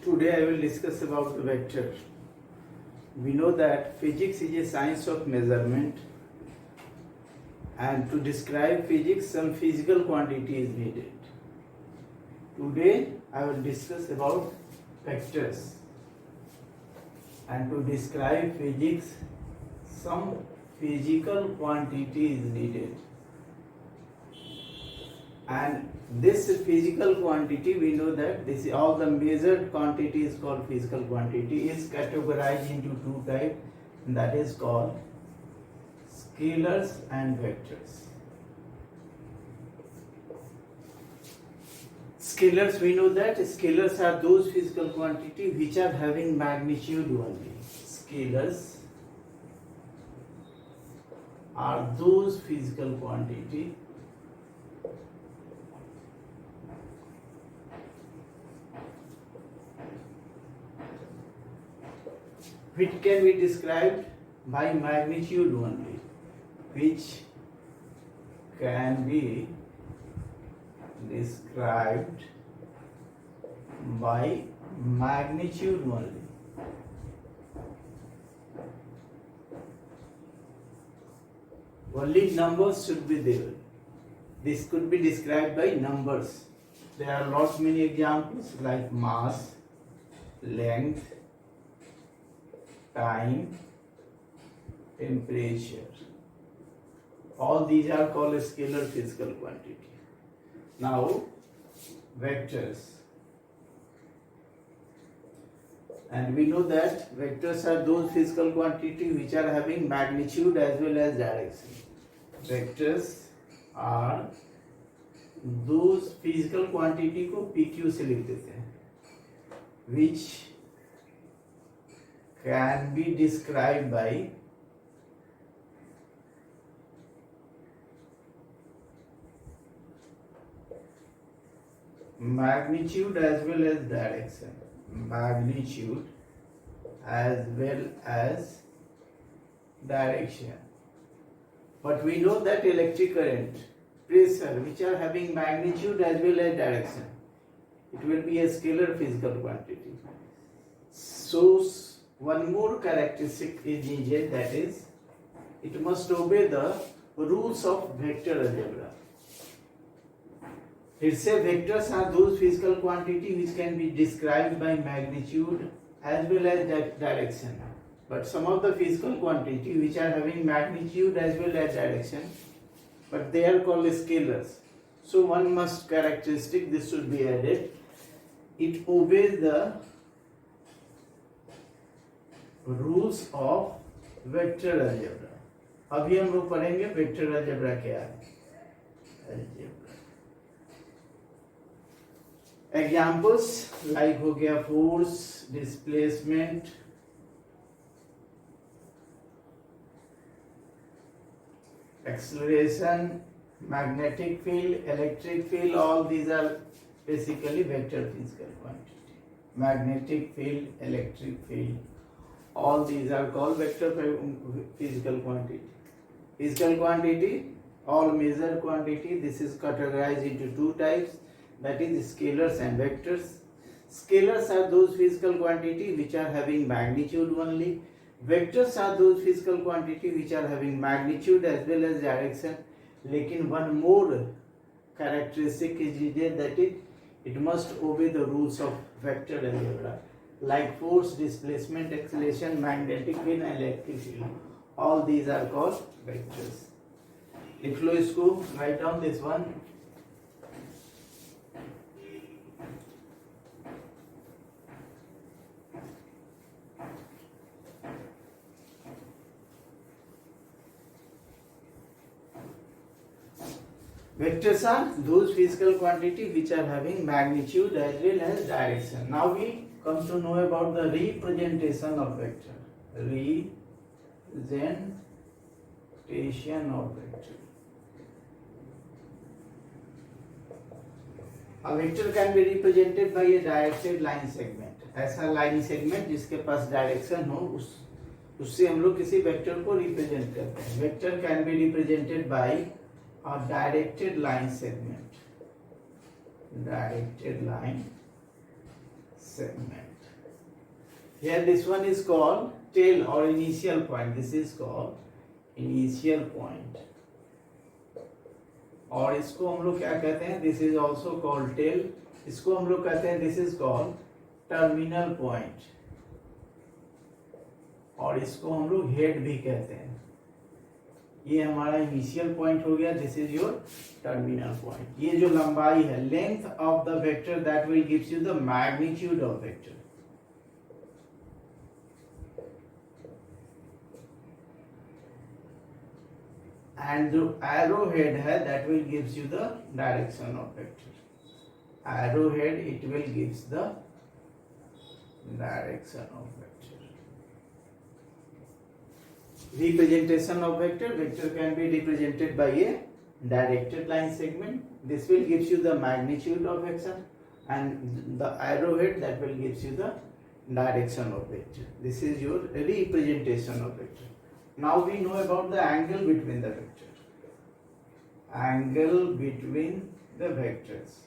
Today I will discuss about the vector. We know that physics is a science of measurement, and to describe physics some physical quantity is needed. Today I will discuss about vectors, and to describe physics some physical quantity is needed. And this physical quantity, we know that this all the measured quantity is called physical quantity, is categorized into two types, and that is called scalars and vectors. Scalars, we know that scalars are those physical quantity which are having magnitude only. Scalars are those physical quantity which can be described by magnitude only, which can be described by magnitude only. Only numbers should be there. This could be described by numbers. There are lots many examples like mass, length, time, temperature. All these are called scalar physical quantity. Now, vectors. And we know that vectors are those physical quantity which are having magnitude as well as direction. Vectors are those physical quantity को PQ से लिख देते हैं, which can be described by magnitude as well as direction. Magnitude as well as direction. But we know that electric current, pressure, which are having magnitude as well as direction, it will be a scalar physical quantity. So one more characteristic is needed, that is, it must obey the rules of vector algebra. It says vectors are those physical quantity which can be described by magnitude as well as direction. But some of the physical quantity which are having magnitude as well as direction, but they are called scalars. So one must characteristic, this should be added. It obeys the rules of vector algebra. अभी हम लोग पढ़ेंगे vector algebra क्या है. Examples like हो गया force, displacement, acceleration, magnetic field, electric field. All these are basically vector physical quantity. Magnetic field, electric field, all these are called vector physical quantity. Physical quantity, all measured quantity, this is categorized into two types, that is scalars and vectors. Scalars are those physical quantity which are having magnitude only. Vectors are those physical quantity which are having magnitude as well as direction. लेकिन one more characteristic is needed, that is it must obey the rules of vector algebra, like force, displacement, acceleration, magnetic field and electric field. All these are called vectors. If you इसको write down this one. Vectors are those physical quantity which are having magnitude as well as direction. Now we come to know about the representation of vector. Representation of vector. A vector can be represented by a directed line segment. ऐसा line segment जिसके पास direction हो, उससे हम लोग किसी vector को represent करते हैं. Vector can be represented by a directed line segment. Directed line segment. Here this one is called tail or initial point. This is called initial point. और इसको हम लोग क्या कहते हैं? This is also called tail. इसको हम लोग कहते हैं this is called terminal point. और इसको हम लोग हेड भी कहते हैं. ये हमारा इनिशियल पॉइंट हो गया. This is your terminal point. ये जो लंबाई है, length of the vector that will gives you the magnitude of vector. And जो एरो हेड है that will gives you the direction of vector. Arrow head it will gives the direction of vector. Representation of vector. Vector can be represented by a directed line segment. This will gives you the magnitude of vector, and the arrowhead that will gives you the direction of vector. This is your representation of vector. Now we know about the angle between the vector. Angle between the vectors.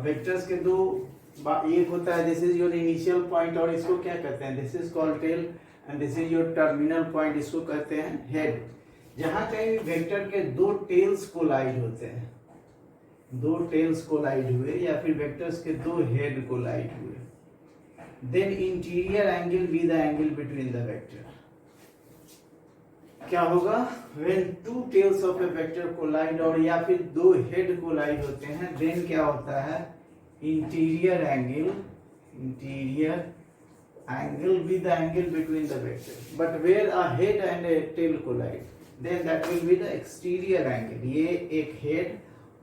Vectors के दो एक होता है, this is your initial point और इसको क्या कहते हैं? This is called tail end this is your terminal point. इसको कहते हैं हेड. जहां कहीं वेक्टर के दो टेल्स कोलाइड होते हैं, दो टेल्स कोलाइड हुए या फिर वेक्टर्स के दो हेड कोलाइड हुए, then interior angle be the angle between the vector. क्या होगा? When two tails of a vector collide और या फिर दो हेड कोलाइड होते हैं, देन क्या होता है? Interior angle be the angle between the vectors. But where a head and a tail collide, then that will be the exterior angle. ये एक head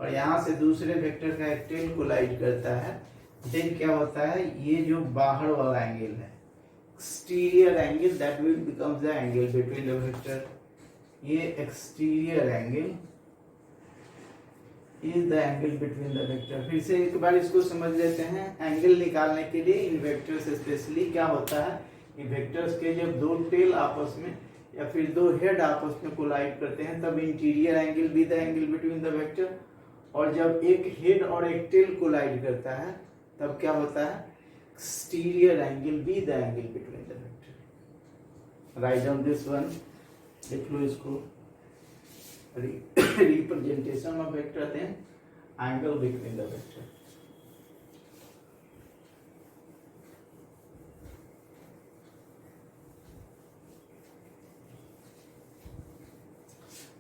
और यहाँ से दूसरे वेक्टर का एक tail collide करता है, then क्या होता है? ये जो बाहर वाला एंगल है, exterior angle, that will becomes the angle between the vector. ये exterior angle is the angle between the vector. फिर से एक बार इसको समझ लेते हैं. एंगल निकालने के लिए इन वेक्टर्स स्पेशली क्या होता है? इन वेक्टर्स के जब दो टेल आपस में या फिर दो हेड आपस में कोलाइड करते हैं, तब interior angle be the angle between the vector. और जब एक हेड और एक टेल कोलाइड करता है, तब क्या होता है? Exterior angle be the angle between the vector. Write down this one. देख लो इसको. Representation of vector, then angle between the vector.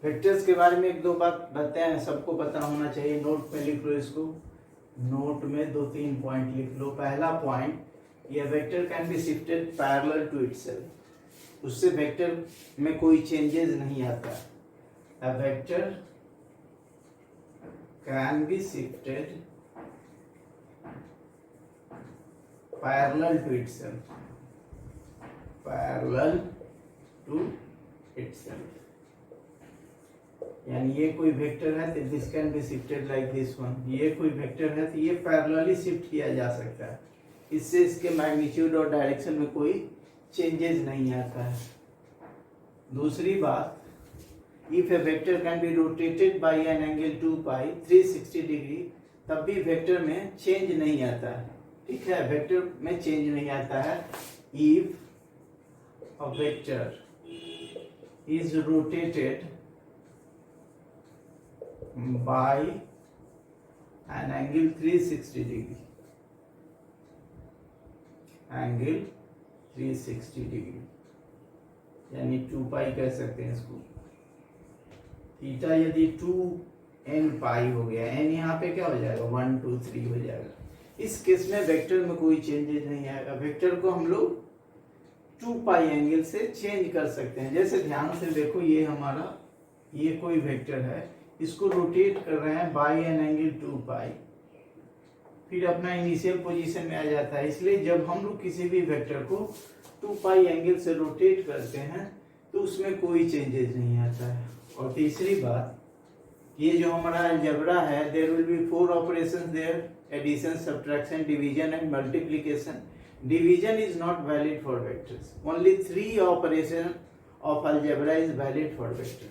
Vectors के बारे में एक दो बात बताते हैं, सबको पता होना चाहिए. नोट में लिख लो इसको. नोट में 2-3 पॉइंट लिख लो. पहला पॉइंट, ये vector can be shifted parallel to itself. उससे वेक्टर में कोई चेंजेस नहीं आता. A vector can be shifted parallel to itself. Parallel to itself. यानी ये कोई वेक्टर है तो this can be shifted like this one. ये कोई वेक्टर है तो ये पैरेलली शिफ्ट किया जा सकता है. इससे इसके मैग्नीट्यूड और डायरेक्शन में कोई चेंजेस नहीं आता है. दूसरी बात, if a vector can be rotated by an angle 2 pi 360 degree, तब भी वेक्टर में चेंज नहीं आता है. ठीक है, वेक्टर में चेंज नहीं आता है. if a vector is rotated by an angle 360 degree, angle 360 degree, यानी 2 पाई कह सकते हैं इसको. थीटा यदि 2n पाई हो गया, n यहाँ पे क्या हो जाएगा? 1 2 3 हो जाएगा. इस केस में वेक्टर में कोई चेंजेस नहीं आएगा. वेक्टर को हम लोग 2 पाई एंगल से चेंज कर सकते हैं. जैसे ध्यान से देखो, ये हमारा ये कोई वेक्टर है, इसको रोटेट कर रहे हैं बाय एन एंगल 2 पाई, फिर अपना इनिशियल पोजीशन में आ जाता है. इसलिए जब हम लोग किसी भी वेक्टर को 2 पाई एंगल से रोटेट करते हैं तो उसमें कोई चेंजेस नहीं आता है. और तीसरी बात, ये जो हमारा अलजेब्रा है, there will be 4 operations there: addition, subtraction, division and multiplication. Division is not valid for vectors. Only 3 operation of algebra is valid for vector.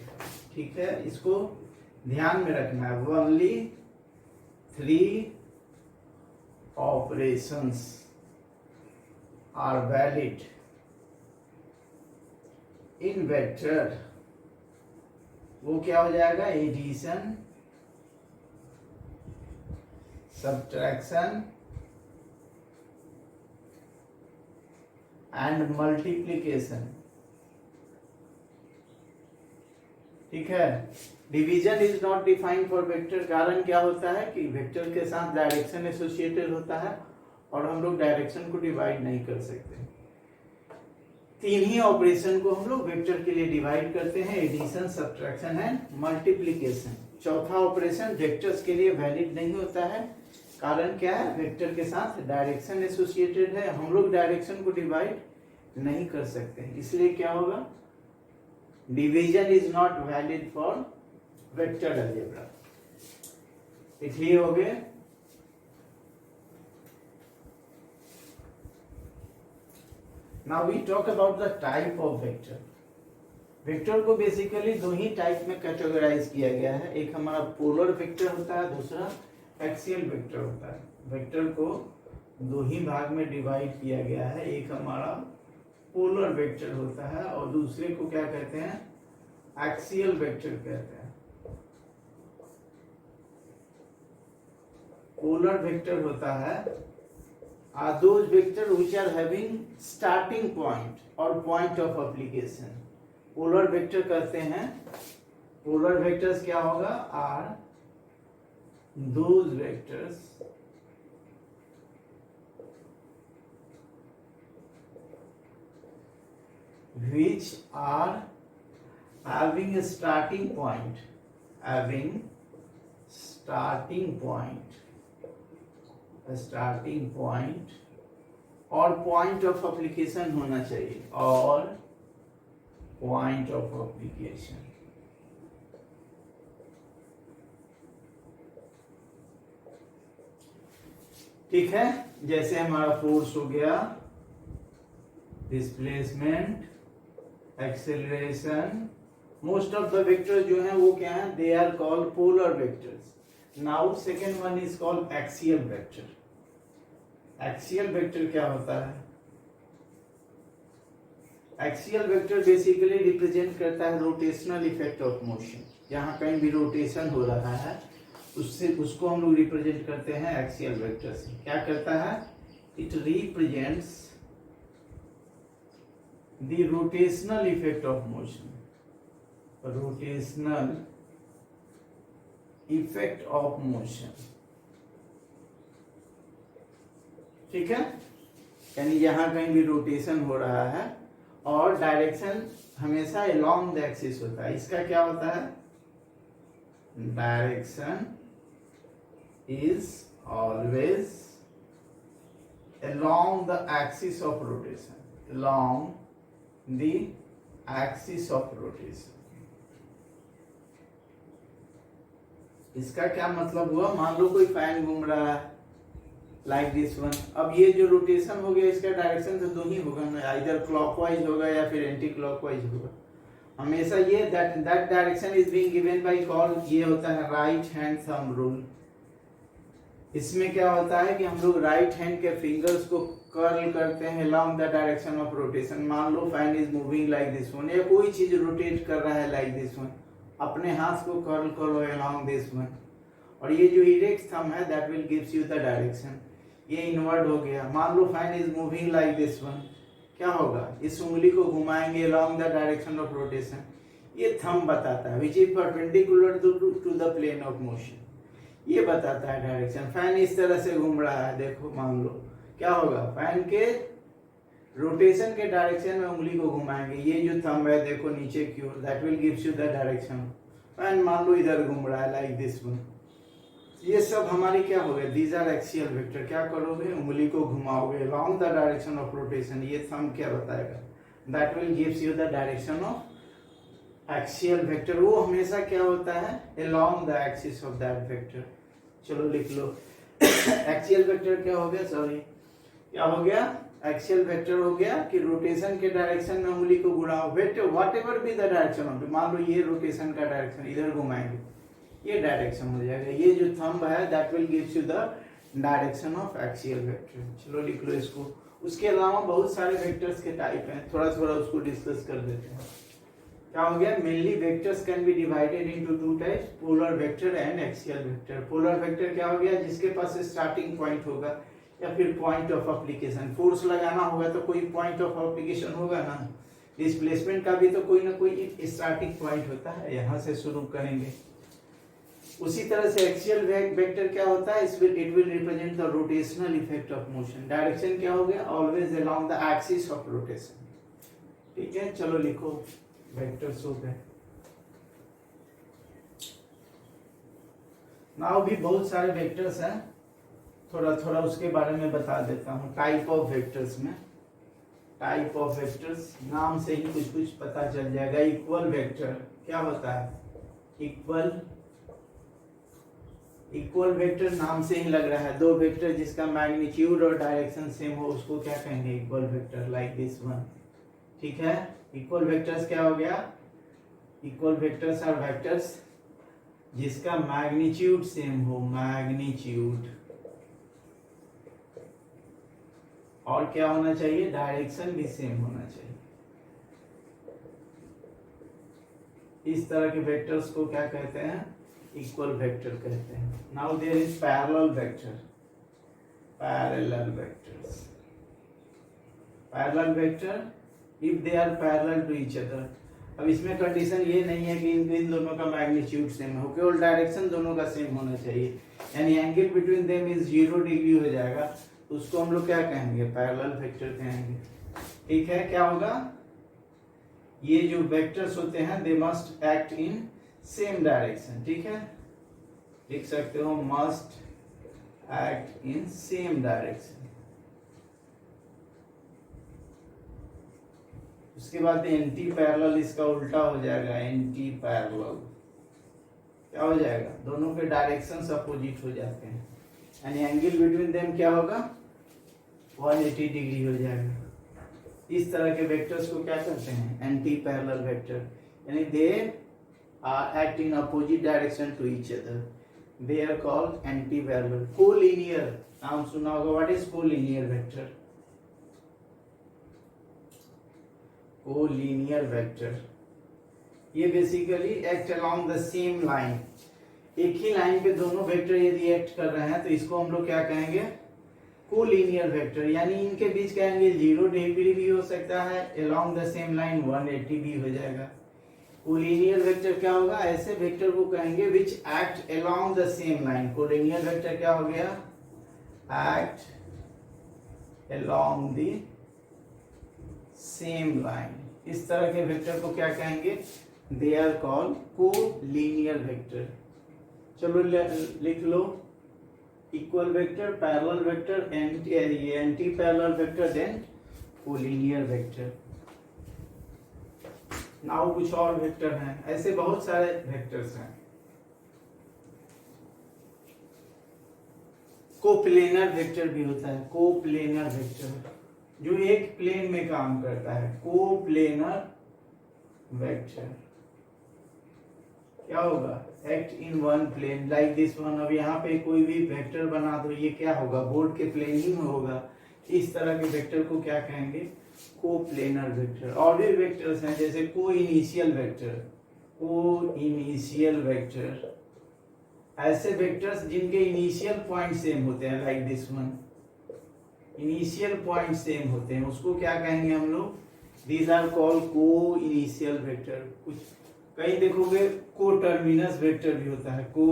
ठीक है, इसको ध्यान में रखना है. Only 3 operations are valid in vector, वो क्या हो जाएगा, एडिशन, सब्ट्रैक्शन एंड मल्टीप्लीकेशन। ठीक है, division is not defined for vector. कारण क्या होता है कि वेक्टर के साथ डायरेक्शन एसोसिएटेड होता है और हम लोग डायरेक्शन को डिवाइड नहीं कर सकते। तीन ही ऑपरेशन को हम लोग वेक्टर के लिए डिवाइड करते हैं, एडिशन, सब्ट्रैक्शन एंड मल्टीप्लीकेशन। चौथा ऑपरेशन वेक्टर्स के लिए वैलिड नहीं होता है। कारण क्या है, वेक्टर के साथ डायरेक्शन एसोसिएटेड है, हम लोग डायरेक्शन को डिवाइड नहीं कर सकते, इसलिए क्या होगा, division is not valid for vector algebra. Clear हो गए। Now we talk about the type of vector. Vector को बेसिकली दो ही टाइप में कैटेगराइज किया गया है, एक हमारा पोलर वेक्टर होता है, दूसरा एक्सियल वेक्टर होता है। वेक्टर को दो ही भाग में डिवाइड किया गया है, एक हमारा पोलर वेक्टर होता है और दूसरे को क्या कहते हैं, एक्सियल वेक्टर कहते हैं। पोलर वेक्टर होता है are those vectors which are having starting point or point of application। Polar vector कहते हैं, पोलर वेक्टर्स क्या होगा, are those vectors which are having a starting point, having starting point, a starting point और point of application होना चाहिए, और point of application। ठीक है, जैसे हमारा फोर्स हो गया, displacement, acceleration, most of the vectors जो हैं वो क्या हैं, they are called polar vectors. Now second one is called axial vector. Axial vector क्या होता है, एक्सियल वेक्टर बेसिकली रिप्रेजेंट करता है रोटेशनल इफेक्ट ऑफ मोशन। जहां कहीं भी रोटेशन हो रहा है उससे उसको हम लोग रिप्रेजेंट करते हैं एक्सियल वेक्टर से। क्या करता है, it represents the rotational effect of motion, rotational effect of motion. ठीक है, यानी जहां कहीं भी रोटेशन हो रहा है और डायरेक्शन हमेशा अलोंग द एक्सिस होता है, इसका क्या होता है, direction is always along the axis of rotation, along the axis of rotation। इसका क्या मतलब हुआ, मान लो कोई फैन घूम रहा है लाइक दिस वन, अब ये जो रोटेशन हो गया इसका डायरेक्शन तो दो ही होगा ना, इधर क्लॉकवाइज होगा या फिर एंटी क्लॉकवाइज होगा। हमेशा ये that direction is being given by call, ये होता है राइट हैंड थंब रूल। इसमें क्या होता है कि हम लोग राइट हैंड के फिंगर्स को कर्ल करते हैं along the direction of rotation. मान लो fan is moving like this one, या कोई चीज रोटेट कर रहा है लाइक दिस वन, अपने हाथ को कर्ल करो along दिस वन, और ये जो इरेक्ट थंब है that will gives you the direction. ये इनवर्ड हो गया। मान लो fan is moving like this one, क्या होगा, इस उंगली को घुमाएंगे along the direction of rotation, ये थंब बताता है which is perpendicular to the plane of motion, ये बताता है डायरेक्शन। फैन इस तरह से घूम रहा है, देखो मान लो क्या होगा, फैन के रोटेशन के डायरेक्शन में उंगली को घुमाएंगे, ये जो थंब है देखो नीचे की ओर, that will gives you the direction. Fan मान लो इधर घूम रहा है लाइक दिस वन, ये सब हमारी क्या हो गए, दीज आर एक्सियल वेक्टर। क्या करोगे, उंगली को घुमाओगे along the direction of rotation, ये थंब क्या बताएगा, that will gives you the direction of axial vector. वो हमेशा क्या होता है, along the axis of that vector। चलो लिख लो, एक्सियल वेक्टर क्या हो गया, सॉरी क्या हो गया, एक्सियल वेक्टर हो गया कि रोटेशन के डायरेक्शन में उंगली को घुमाओ, वेक्टर व्हाटएवर भी द डायरेक्शन ऑफ, मान लो ये रोटेशन का डायरेक्शन, इधर घुमाएंगे ये डायरेक्शन हो जाएगा। ये जो थंब है that will gives you the direction of axial vector. चलो लिख लो इसको। उसके अलावा बहुत सारे वेक्टर्स के टाइप हैं, थोड़ा थोड़ा उसको डिस्कस कर देते हैं। क्या हो गया? Mainly vectors can be divided into two types, polar vector and axial vector. Polar vector क्या हो गया? जिसके पास स्टार्टिंग पॉइंट होगा या फिर पॉइंट ऑफ एप्लीकेशन, फोर्स लगाना होगा तो कोई पॉइंट ऑफ एप्लीकेशन होगा ना, डिस्प्लेसमेंट का भी तो कोई ना कोई स्टार्टिंग पॉइंट होता है, यहाँ से शुरू करेंगे। उसी तरह से एक्सियल वेक्टर क्या होता है? It will represent the rotational effect of motion. Direction क्या हो गया? Always along the axis of rotation. ठीक है, चलो लिखो, वेक्टर्स हो गए। नाउ भी बहुत सारे वेक्टर्स हैं, थोड़ा थोड़ा उसके बारे में बता देता हूँ। टाइप ऑफ वेक्टर्स में, टाइप ऑफ वेक्टर्स नाम से ही कुछ कुछ पता चल जाएगा। इक्वल वेक्टर क्या होता है? इक्वल वेक्टर नाम से ही लग रहा है, दो वेक्टर जिसका मैग्नीट्यूड और डायरेक्शन सेम हो उसको क्या कहेंगे? Equal vector, like this one. ठीक है, इक्वल वेक्टर्स क्या हो गया? इक्वल वेक्टर्स आर वेक्टर्स जिसका मैग्नीट्यूड सेम हो, मैग्नीट्यूड, और क्या होना चाहिए? डायरेक्शन भी सेम होना चाहिए। इस तरह के वेक्टर्स को क्या कहते हैं? इक्वल वेक्टर कहते हैं। Now there is parallel vector, parallel vectors, parallel vector if they are parallel to each other. अब इसमें कंडीशन ये नहीं है कि इन दोनों का मैग्नीट्यूड सेम हो, केवल डायरेक्शन दोनों का सेम होना चाहिए, यानी angle between them is 0 degree हो जाएगा, तो उसको हम लोग क्या कहेंगे? पैरेलल वेक्टर कहेंगे। ठीक है, क्या होगा? ये जो वेक्टर्स होते हैं they must act in same direction. ठीक है, लिख सकते हो must act in same direction. उसके बाद एंटी पैरेलल, इसका उल्टा हो जाएगा, एंटी पैरेलल क्या हो जाएगा? दोनों के डायरेक्शंस अपोजिट हो जाते हैं, यानी एंगल बिटवीन देम क्या होगा? 180 डिग्री हो जाएगा। इस तरह के वेक्टर्स को क्या कहते हैं? एंटी पैरेलल वेक्टर, यानी they are act in opposite direction to each other, they are called anti parallel. Collinear नाम सुना होगा, what is collinear vector? Collinear vector ये basically act along the same line, एक ही लाइन पे दोनों vector यदि एक्ट कर रहे हैं तो इसको हम लोग क्या कहेंगे? कोलिनियर वेक्टर, यानी इनके बीच का एंगल 0 डिग्री भी हो सकता है, अलोंग द सेम लाइन 180 भी हो जाएगा। कोलिनियर वेक्टर क्या होगा? ऐसे वेक्टर को कहेंगे which act along the same line. Collinear vector क्या हो गया? Act along the same line. इस तरह के वेक्टर को क्या कहेंगे? They are called collinear vector. चलो लिख लो, equal vector, parallel vector, anti parallel vector, then collinear vector. Now कुछ और वेक्टर हैं, ऐसे बहुत सारे वेक्टर्स हैं। कोप्लेनर वेक्टर भी होता है, कोप्लेनर वेक्टर जो एक प्लेन में काम करता है, कोप्लेनर वेक्टर क्या होगा? Act in one plane, like this one. अब यहाँ पे कोई भी वेक्टर बना दो, ये क्या होगा? बोर्ड के प्लेन ही में होगा। इस तरह के वेक्टर को क्या कहेंगे? Coplanar vector. और भी वेक्टर्स हैं जैसे कोइनिशियल वेक्टर, कोइनिशियल वेक्टर, ऐसे वेक्टर्स जिनके इनिशियल पॉइंट सेम होते हैं, like this one, initial point same होते हैं, उसको क्या कहेंगे हम लोग? दीज आर कॉल्ड को इनिशियल वेक्टर। कुछ कहीं देखोगे को टर्मिनस वेक्टर भी होता है, को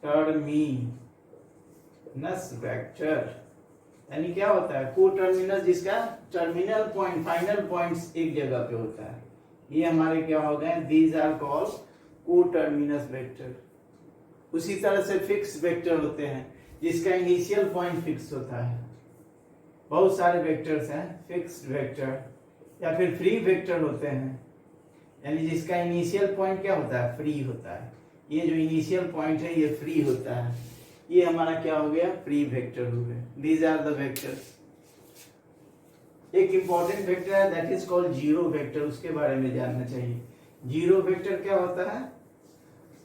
टर्मिनस वेक्टर, यानी क्या होता है? को टर्मिनस, जिसका टर्मिनल पॉइंट, फाइनल पॉइंट्स एक जगह पे होता है, ये हमारे क्या हो गए? दीज आर कॉल्ड को टर्मिनस वेक्टर। उसी तरह से फिक्स वेक्टर होते हैं जिसका इनिशियल पॉइंट फिक्स होता है। बहुत सारे वेक्टर्स हैं, फिक्स्ड वेक्टर या फिर फ्री वेक्टर होते हैं, यानी जिसका इनिशियल पॉइंट क्या होता है? फ्री होता है। ये जो इनिशियल पॉइंट है ये फ्री होता है, ये हमारा क्या हो गया? फ्री वेक्टर हो गए। These are the vectors. एक इंपॉर्टेंट वेक्टर है that is called zero vector, उसके बारे में जानना चाहिए। जीरो वेक्टर क्या होता है?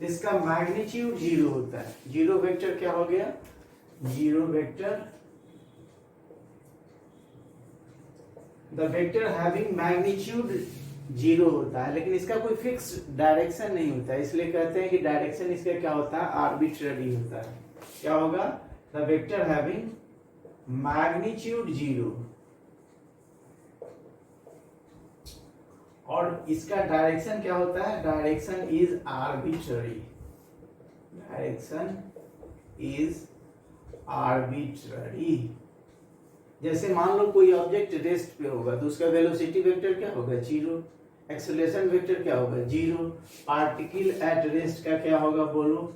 इसका मैग्नीट्यूड 0 होता है। जीरो वेक्टर क्या हो गया? Zero vector, the vector having magnitude zero होता है, लेकिन इसका कोई फिक्स डायरेक्शन नहीं होता है, इसलिए कहते हैं कि डायरेक्शन इसका क्या होता है, आर्बिट्ररी होता है। क्या होगा, the vector having magnitude zero, और इसका डायरेक्शन क्या होता है, direction is arbitrary, direction is arbitrary. जैसे मान लो कोई ऑब्जेक्ट रेस्ट पे होगा तो उसका वेलोसिटी वेक्टर क्या होगा, जीरो, एक्सेलरेशन वेक्टर क्या होगा, जीरो। पार्टिकल एट रेस्ट का क्या होगा बोलो,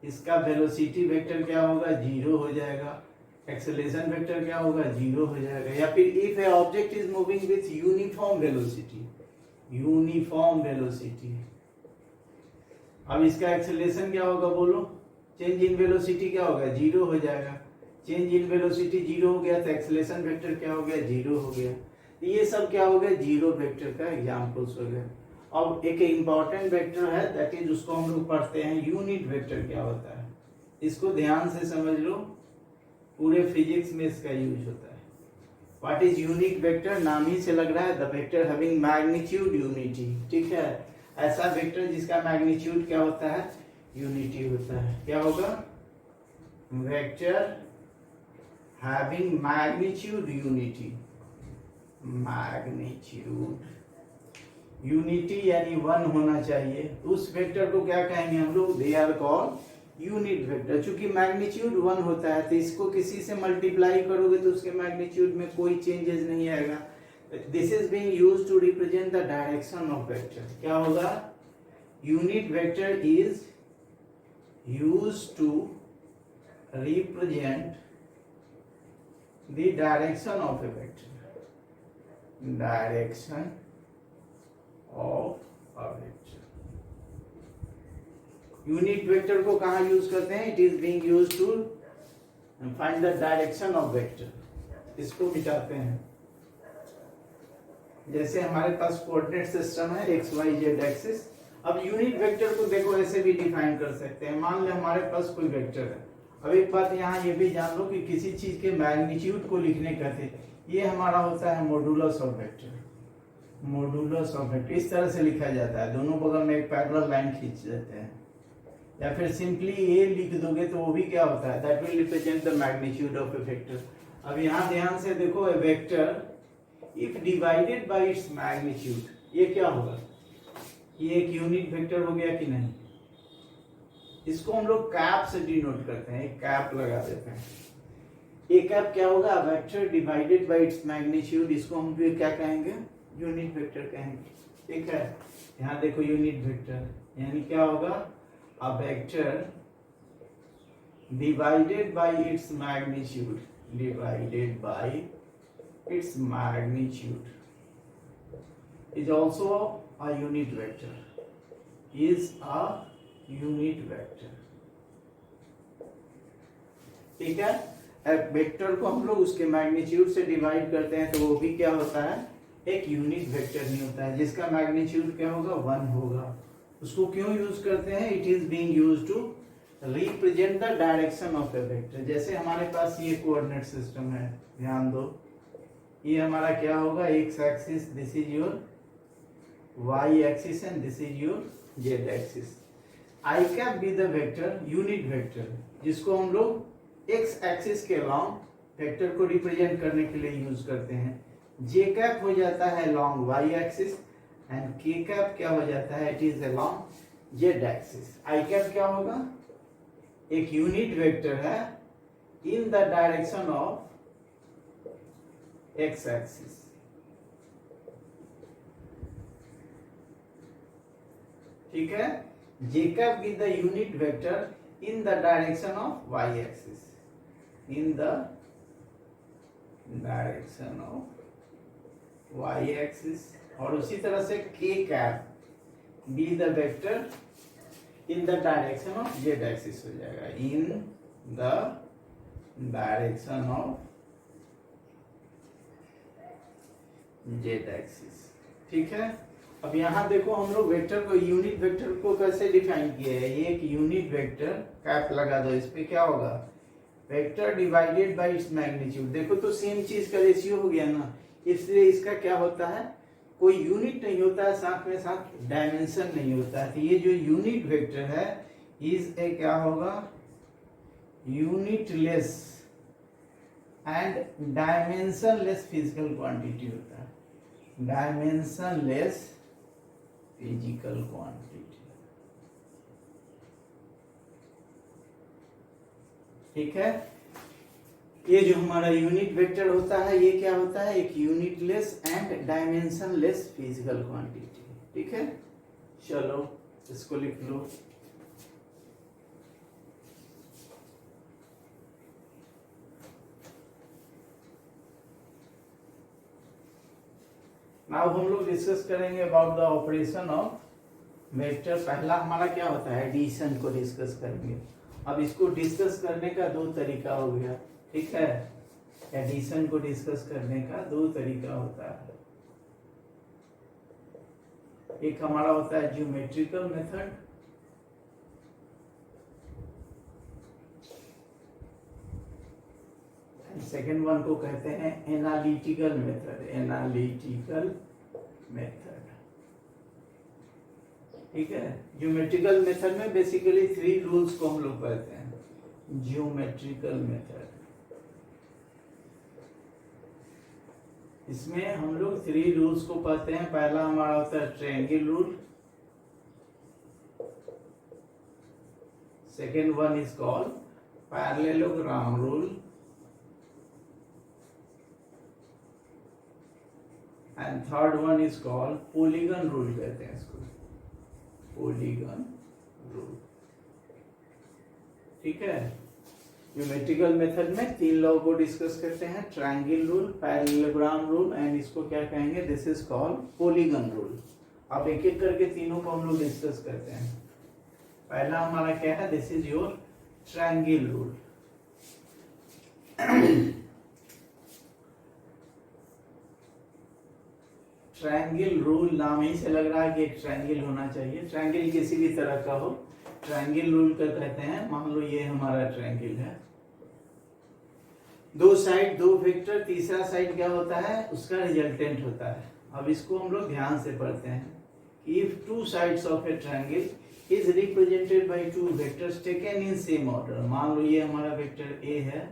इसका वेलोसिटी वेक्टर क्या होगा, जीरो हो जाएगा, एक्सेलरेशन वेक्टर क्या होगा, जीरो हो जाएगा। या फिर if A object is moving with uniform velocity, uniform velocity, अब इसका एक्सेलरेशन क्या होगा बोलो, चेंज इन वेलोसिटी क्या होगा, जीरो हो जाएगा। चेंज इन वेलोसिटी जीरो हो गया तो एक्सेलरेशन वेक्टर क्या हो गया, जीरो हो गया। ये सब क्या हो गया, जीरो वेक्टर का एग्जांपल्स हो गए। अब एक इंपॉर्टेंट वेक्टर है, दैट इज उसको हम लोग पढ़ते हैं यूनिट वेक्टर क्या होता है, इसको ध्यान से समझ लो, पूरे फिजिक्स में इसका यूज होता है। व्हाट इज यूनिट वेक्टर, नाम ही से लग रहा है, the vector having magnitude unity, ठीक है, ऐसा वेक्टर जिसका मैग्नीट्यूड क्या होता है, यूनिटी होता है। क्या होगा, vector having magnitude unity, magnitude unity यानी वन होना चाहिए, उस वेक्टर को क्या कहेंगे हम लोग, they are called unit vector. चूंकि मैग्नीट्यूड वन होता है तो इसको किसी से मल्टीप्लाई करोगे तो उसके मैग्नीट्यूड में कोई चेंजेस नहीं आएगा। This is being used to represent the direction of vector. क्या होगा, unit vector is used to represent the direction of a vector, direction of a vector। Unit vector को कहाँ यूज करते हैं, it is being used to find the direction of vector. इसको मिटाते हैं, जैसे हमारे पास कोऑर्डिनेट सिस्टम है एक्स वाई जेड एक्सिस। अब यूनिट वेक्टर को देखो ऐसे भी डिफाइन कर सकते हैं, मान ले हमारे पास कोई वेक्टर है। अब एक बात यहाँ ये भी जान लो कि किसी चीज के मैग्नीट्यूड को लिखने का थे, ये हमारा होता है modulus of vector, modulus of vector इस तरह से लिखा जाता है, दोनों बगल में एक पैरेलल लाइन खींच देते हैं, या फिर सिंपली ये लिख दोगे तो वो भी क्या होता है, that will represent the magnitude of a vector. अब यहाँ ध्यान से देखो, A vector if divided by its magnitude, ये क्या होगा, ये एक यूनिट वेक्टर हो गया कि नहीं। इसको हम लोग कैप से डिनोट करते हैं, एक कैप लगा देते हैं। एक कैप क्या होगा, vector divided by its magnitude, इसको हम फिर क्या कहेंगे, यूनिट वेक्टर कहेंगे। ठीक है, यहाँ देखो यूनिट वेक्टर यानी क्या होगा, a vector divided by its magnitude, divided by its magnitude is also a unit vector, is a unit vector। ठीक है, एक वेक्टर को हम लोग उसके मैग्नीट्यूड से डिवाइड करते हैं तो वो भी क्या होता है, एक यूनिट वेक्टर नहीं होता है, जिसका मैग्नीट्यूड क्या होगा, वन होगा। उसको क्यों यूज करते हैं, it is being used to represent the direction of a vector. जैसे हमारे पास ये कोऑर्डिनेट सिस्टम है, ध्यान दो, ये हमारा क्या होगा, x axis, this is your y axis and this is your z axis। I cap be the vector, unit vector, जिसको हम लोग x axis के along वेक्टर को रिप्रेजेंट करने के लिए यूज करते हैं। j cap हो जाता है along y axis and k cap क्या हो जाता है, it is along z axis। I cap क्या होगा, एक यूनिट वेक्टर है in the direction of x axis। ठीक है, Jacob with the unit vector in the direction of y axis, in the direction of y axis। और उसी तरह से k cap be the vector in the direction of z axis हो जाएगा, in the direction of z axis। ठीक है, अब यहाँ देखो हम लोग वेक्टर को, यूनिट वेक्टर को कैसे डिफाइन किया है, ये एक यूनिट वेक्टर, कैप लगा दो इस पे, क्या होगा, vector divided by its magnitude. देखो तो सेम चीज का रेशियो हो गया ना, इसलिए इसका क्या होता है, कोई यूनिट नहीं होता है, साथ में साथ डायमेंशन नहीं होता है। तो ये जो यूनिट वेक्टर है इज ए क्या होगा, unitless and dimensionless physical quantity होता है, डायमेंशनलेस फिजिकल क्वांटिटी। ठीक है, ये जो हमारा यूनिट वेक्टर होता है ये क्या होता है, एक unitless and dimensionless physical quantity. ठीक है, चलो इसको लिख लो। नाउ हम लोग डिस्कस करेंगे about the operation of vector. पहला हमारा क्या होता है, एडिशन को डिस्कस करेंगे। अब इसको डिस्कस करने का दो तरीका हो गया। ठीक है, एडिशन को डिस्कस करने का दो तरीका होता है। एक हमारा होता है ज्योमेट्रिकल मेथड, सेकेंड वन को कहते हैं एनालिटिकल मेथड, एनालिटिकल मेथड। ठीक है, ज्योमेट्रिकल मेथड में बेसिकली 3 रूल्स को हम लोग कहते हैं ज्योमेट्रिकल मेथड। इसमें हम लोग 3 रूल्स को पढ़ते हैं। पहला हमारा होता है triangle rule, second one is called parallelogram rule, and third one is called polygon rule कहते हैं इसको, पॉलीगन रूल। ठीक है, ज्योमेट्रिकल मेथड में 3 लॉ को डिस्कस करते हैं, triangle rule, parallelogram rule and इसको क्या कहेंगे, this is called polygon rule. अब एक एक करके तीनों को हम लोग डिस्कस करते हैं। पहला हमारा क्या है, this is your triangle rule. Triangle rule नाम ही से लग रहा है कि एक ट्रायंगल होना चाहिए, ट्रायंगल किसी भी तरह का हो, ट्रायंगल रूल का कहते हैं। मान लो ये हमारा ट्रायंगल है, 2 साइड 2 वेक्टर, तीसरा साइड क्या होता है, उसका रिजल्टेंट होता है। अब इसको हम लोग ध्यान से पढ़ते हैं। If 2 sides of A triangle is represented bye 2 vectors taken in same order. मान लो ये हमारा वेक्टर ए है,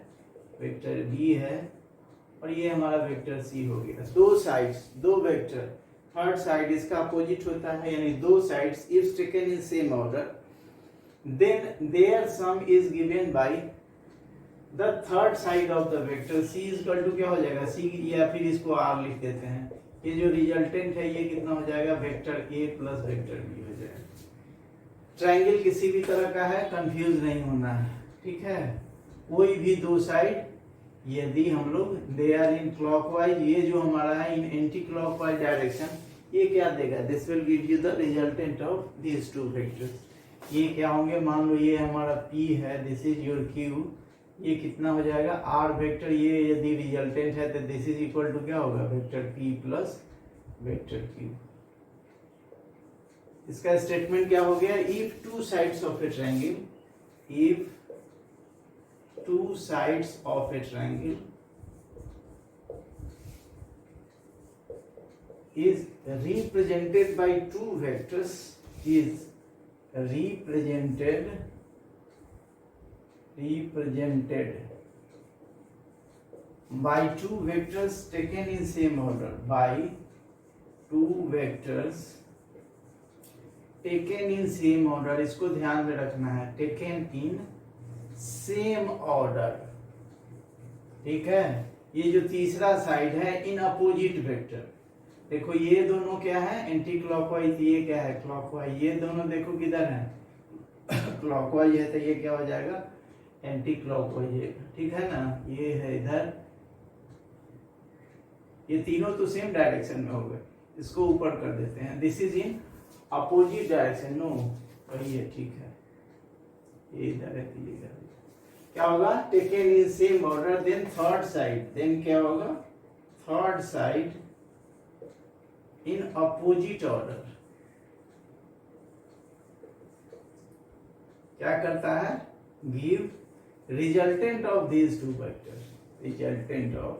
वेक्टर बी है और ये हमारा वेक्टर सी हो गया। 2 साइड्स 2 वेक्टर, थर्ड साइड इसका अपोजिट होता है, यानी 2 sides if taken in same order then their sum is given by the third side of the vector। c is equal to क्या हो जाएगा, c, या फिर इसको r लिख देते हैं। ये जो रिजल्टेंट है ये कितना हो जाएगा, vector a plus vector b हो जाएगा। ट्रायंगल किसी भी तरह का है, कंफ्यूज नहीं होना है। ठीक है, कोई भी 2 साइड यदि हम लोग दे आर इन क्लॉकवाइज, ये जो हमारा है इन एंटी क्लॉकवाइज डायरेक्शन, ये क्या देगा, this will give you the resultant of these 2 vectors. ये क्या होंगे, मान लो ये हमारा P है, दिस इज योर Q, ये कितना हो जाएगा R वेक्टर, ये यदि रिजल्टेंट है तो दिस इज इक्वल टू क्या होगा, vector P plus vector Q। इसका स्टेटमेंट क्या हो गया, if 2 sides of A triangle, if 2 sides of A triangle is represented by 2 vectors, is represented by 2 vectors taken in same order, by 2 vectors taken in same order। इसको ध्यान में रखना है, taken in same order। ठीक है, ये जो तीसरा साइड है इन अपोजिट वेक्टर, देखो ये दोनों क्या है, एंटी क्लॉकवाइज, ये क्या है क्लॉकवाइज, ये दोनों देखो किधर है क्लॉकवाइज है, तो ये क्या हो जाएगा एंटी क्लॉकवाइज है। ठीक है ना, ये है इधर, ये तीनों तो सेम डायरेक्शन में हो गए, इसको ऊपर कर देते हैं, this is in opposite direction, no वही है। ठीक है, ये इधर है, ये इधर है, क्या होगा, taken in same order, then third side, then क्या होगा, third side in opposite order। क्या करता है, give resultant of these two vectors, resultant of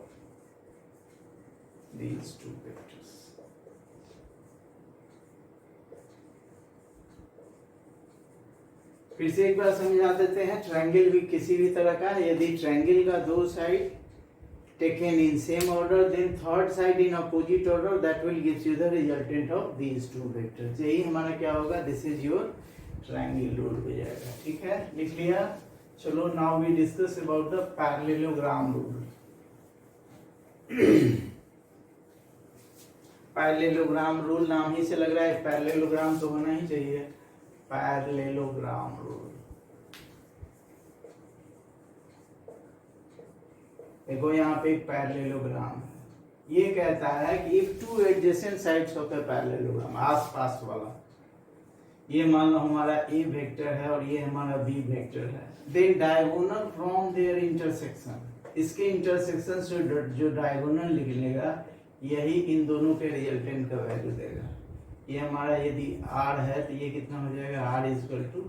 these two vectors. फिर से एक बार समझा देते हैं। ट्रायंगल भी किसी भी तरह का, यदि ट्रायंगल का दो side taken in same order, then third side in opposite order, that will gives you the resultant of these two vectors. यही हमारा क्या होगा, this is your triangle rule हो जाएगा। ठीक है, लिख लिया। चलो now we discuss about the parallelogram rule. Parallelogram rule नाम ही से लग रहा है पैरेललोग्राम तो होना ही चाहिए। पैरेललोग्राम रूल देखो यहाँ पे एक पैरेललोग्राम ये कहता है कि if two adjacent sides of a parallelogram, आस पास वाला, ये मान लो हमारा ए वेक्टर है और ये हमारा बी वेक्टर है, then diagonal from their intersection, इसके इंटरसेक्शन से जो डायगोनल निकलेगा यही इन दोनों के रिजल्टेंट का वैल्यू देगा। ये हमारा यदि r है तो ये कितना हो जाएगा, r equal to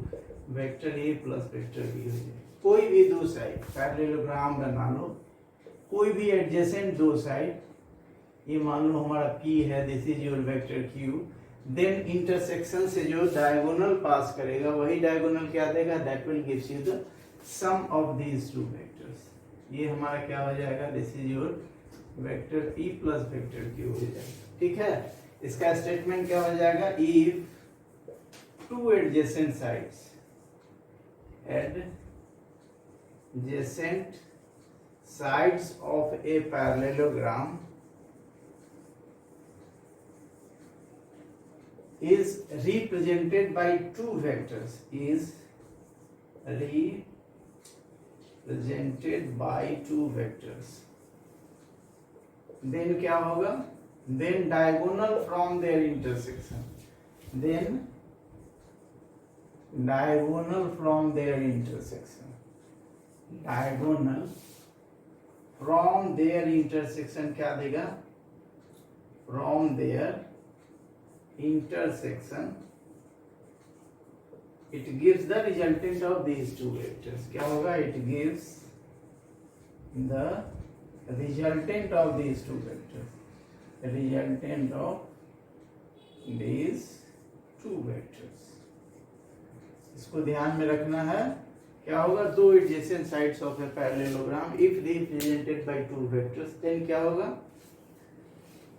vector A plus vector B हो जाएगा। कोई भी दो साइड पैरेललोग्राम बना लो, कोई भी एडजेसेंट दो साइड, ये मान लो हमारा p है, this is your vector q, then intersection से जो डायगोनल पास करेगा वही डायगोनल क्या देगा, that will gives you the sum of these two vectors. ये हमारा क्या हो जाएगा, this is your vector p plus vector q हो जाएगा। ठीक है, इसका स्टेटमेंट क्या हो जाएगा, if two adjacent sides, adjacent sides of a parallelogram is represented by two vectors, is represented by two vectors, then क्या होगा, then diagonal from their intersection, then diagonal from their intersection, diagonal from their intersection क्या देगा, from their intersection it gives the resultant of these two vectors। क्या होगा, it gives the resultant of these two vectors, resultant of these two vectors। इसको ध्यान में रखना है। क्या होगा, दो adjacent sides of a parallelogram if represented by two vectors, then क्या होगा,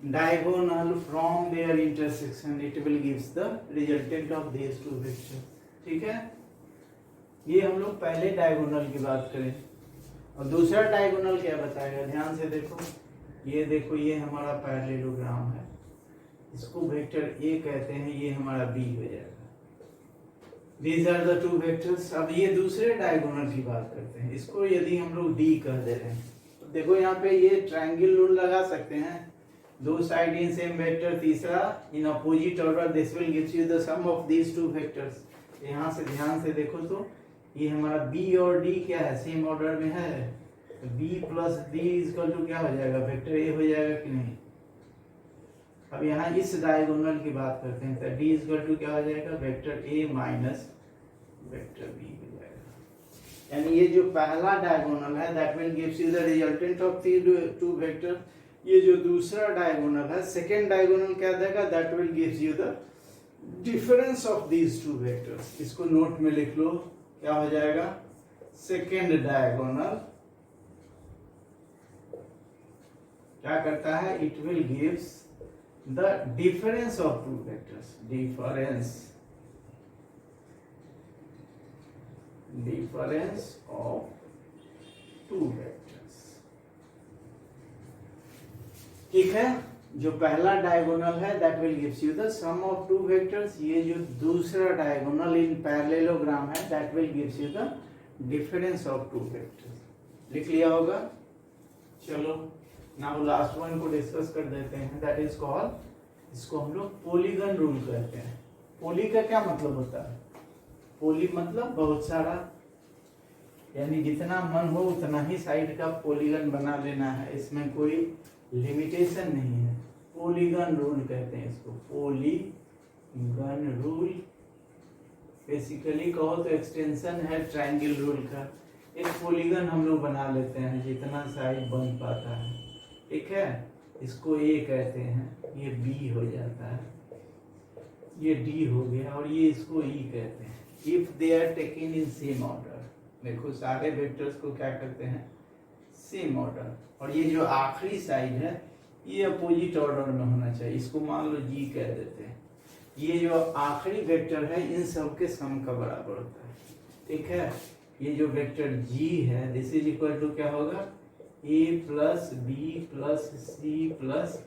diagonal from their intersection it will gives the resultant of these two vectors. ठीक है, ये हम लोग पहले डायगोनल की बात करें और दूसरा डायगोनल क्या बताएगा, ध्यान से देखो। ये देखो, ये हमारा पैरेललोग्राम है, इसको वेक्टर ए कहते हैं, ये हमारा बी हो जाएगा। These are the two vectors। अब ये दूसरे डायगोनल की बात करते हैं, इसको यदि हम लोग D कह दे रहे हैं तो देखो यहाँ पे ये ट्रायंगल रूल लगा सकते हैं, दो साइड इन सेम वेक्टर, तीसरा in opposite order, this will gives you the sum of these two vectors. यहाँ से ध्यान से देखो तो ये हमारा B और D क्या है, सेम ऑर्डर में है, B plus D equal to क्या हो जाएगा, वेक्टर A हो जाएगा कि नहीं। अब यहाँ इस डायगोनल की बात करते हैं तो D इक्वल टू क्या हो जाएगा, vector A minus vector B हो जाएगा। यानी ये जो पहला डायगोनल है that will gives you the resultant of two vector, ये जो दूसरा डायगोनल है सेकेंड डायगोनल क्या देगा, that will gives you the difference of these two vectors. इसको नोट में लिख लो, क्या हो जाएगा, सेकेंड डायगोनल क्या करता है, it will gives the difference of two vectors, difference of two vectors। ठीक है, जो पहला डायगोनल है that will gives you the sum of two vectors, ये जो दूसरा डायगोनल इन पैरेललोग्राम है that will gives you the difference of two vectors. लिख लिया होगा। चलो नाउ लास्ट वन को डिस्कस कर देते हैं, दैट इज कॉल्ड, इसको हम लोग पॉलीगन रूल कहते हैं। पॉली का क्या मतलब होता है, पॉली मतलब बहुत सारा, यानी जितना मन हो उतना ही साइड का पॉलीगन बना लेना है, इसमें कोई लिमिटेशन नहीं है। पॉलीगन रूल कहते हैं इसको, पॉलीगन रूल बेसिकली कहो तो एक्सटेंशन है ट्रायंगल रूल का। एक पॉलीगन हम लोग बना लेते हैं जितना साइड बन पाता है, ठीक है। इसको ए कहते हैं, ये बी हो जाता है, ये डी हो गया, और ये इसको ई कहते हैं। If they are taken in same order, देखो सारे वेक्टर्स को क्या करते हैं, सेम ऑर्डर। और ये जो आखिरी साइड है ये अपोजिट ऑर्डर में होना चाहिए, इसको मान लो जी कह देते हैं। ये जो आखिरी वेक्टर है इन सब के सम का बराबर होता है, ठीक है। ये जो वेक्टर जी है दिस इज इक्वल टू क्या होगा, A plus B plus C plus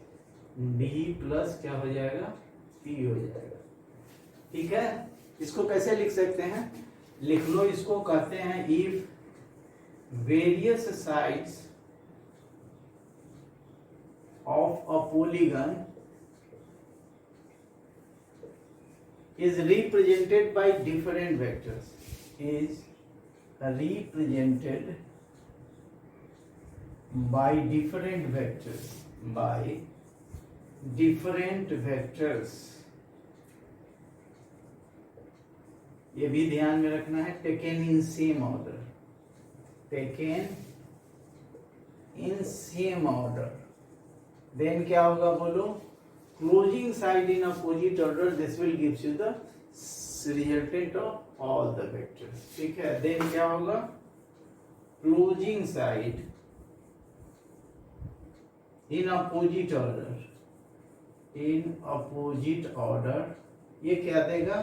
D plus क्या हो जाएगा, पी हो जाएगा, ठीक है। इसको कैसे लिख सकते हैं, लिख लो, इसको कहते हैं if various sides of a polygon is represented by different vectors, is represented by different vectors, by different vectors, ये भी ध्यान में रखना है, taken in same order, taken in same order, then क्या होगा बोलो, closing side in opposite order, this will gives you the resultant of all the vectors, ठीक है। then क्या होगा, closing side in opposite order, in opposite order, ये क्या देगा,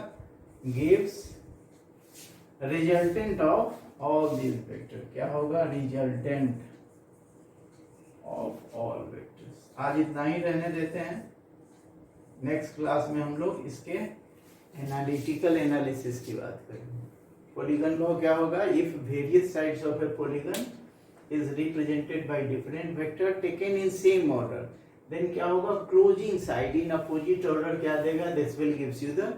gives resultant of all these vectors, क्या होगा, resultant of all vectors। आज इतना ही रहने देते हैं, नेक्स्ट क्लास में हम लोग इसके एनालिटिकल एनालिसिस की बात करेंगे। पॉलीगन लॉ क्या होगा, if various sides of a polygon is represented by different vector taken in same order, then क्या होगा, closing side in opposite order क्या देगा, this will gives you the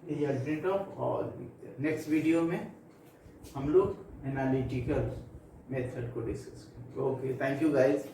resultant of all vector. Next video में हम लोग analytical method को discuss करेंगे। Okay, thank you guys.